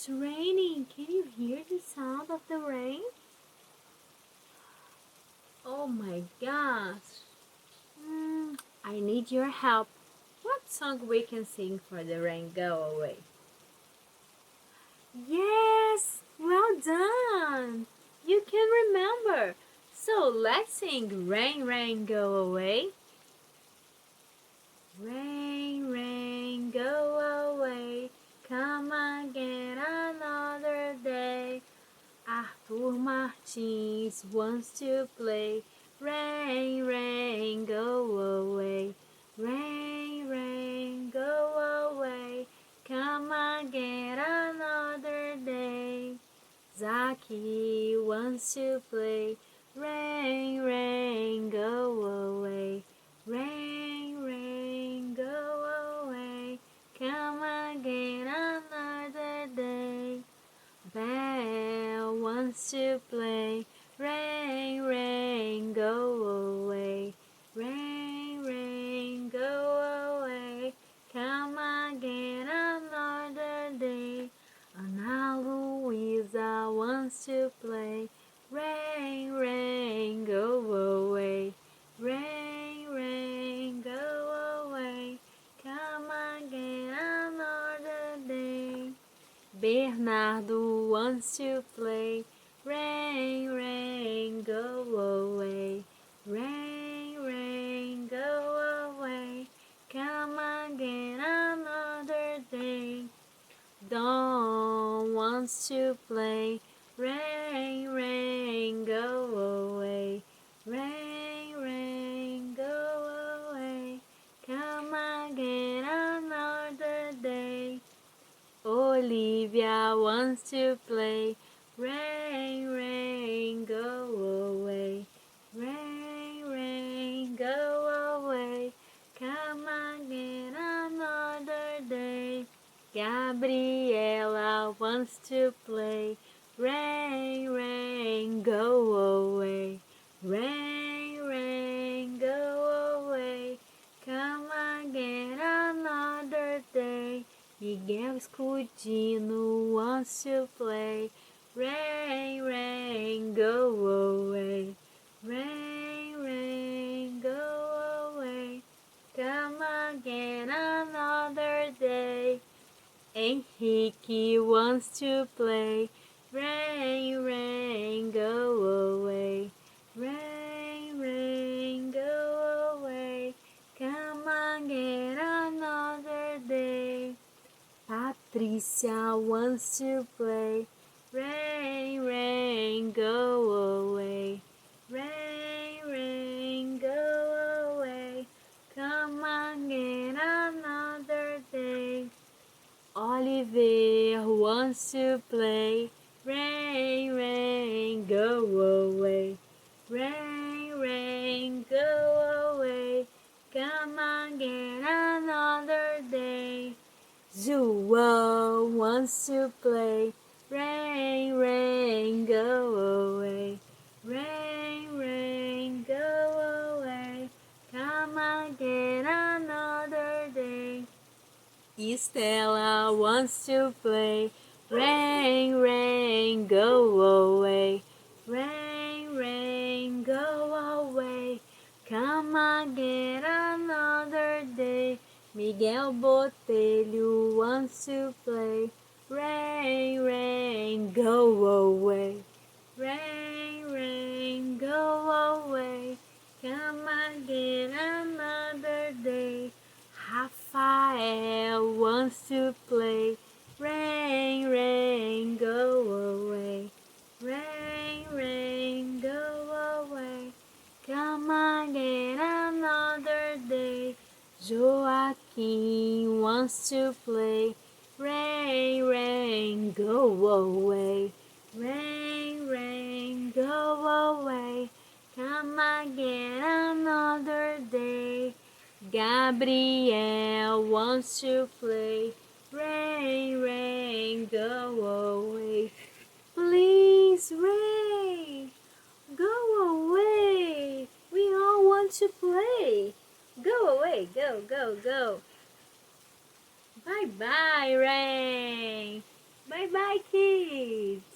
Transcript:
It's raining. Can you hear the sound of the rain? Oh my gosh. I need your help. What song we can sing for the rain go away? Yes, well done. You can remember. So let's sing Rain, Rain, Go Away. Rain, rain, go away. Come again another day. Arthur Martins wants to play. Rain, rain, go away. Rain, rain, go away. Come again another day. Zaki wants to play. Rain, rain, go away. Rain, rain, go away. Come again another day. Belle wants to play. Rain, rain, go away. Rain, rain, go away. Come again another day. Ana Luisa wants to play. Rain, rain, go away. Rain, rain, go away. Come again another day. Bernardo wants to play. Rain, rain, go away. Rain, rain, go away. Come again another day. Dawn wants to play. Rain, rain, go away. Rain, rain, go away. Come again another day. Olivia wants to play. Rain, rain, go away. Rain, rain, go away. Come again another day. Gabriela wants to play. Rain, rain, go away. Rain, rain, go away. Come again another day. Miguel Escudino wants to play. Rain, rain, go away. Rain, rain, go away. Come again another day. Henrique wants to play. Rain, rain, go away. Rain, rain, go away. Come again another day. Patricia wants to play. Rain, rain, go away. Rain, rain, go away. Come again another day. Oliver wants to play. Rain, rain, go away. Rain, rain, go away. Come again another day. João wants to play. Rain, rain, go away. Rain, rain, go away. Come again another day. Estela wants to play. Rain, rain, go away. Rain, rain, go away. Come again another day. Miguel Botelho wants to play. Rain, rain, go away. Rain, rain, go away. Come again another day. Rafael wants to play. Rain, rain, go away. Rain, rain, go away. Come again another day. Joaquim wants to play. Rain, rain, go away. Rain, rain, go away. Come again another day. Gabriel wants to play. Rain, rain, go away. Please, rain, go away. We all want to play. Go away, go. Bye-bye, rain. Bye. Bye bye, kids.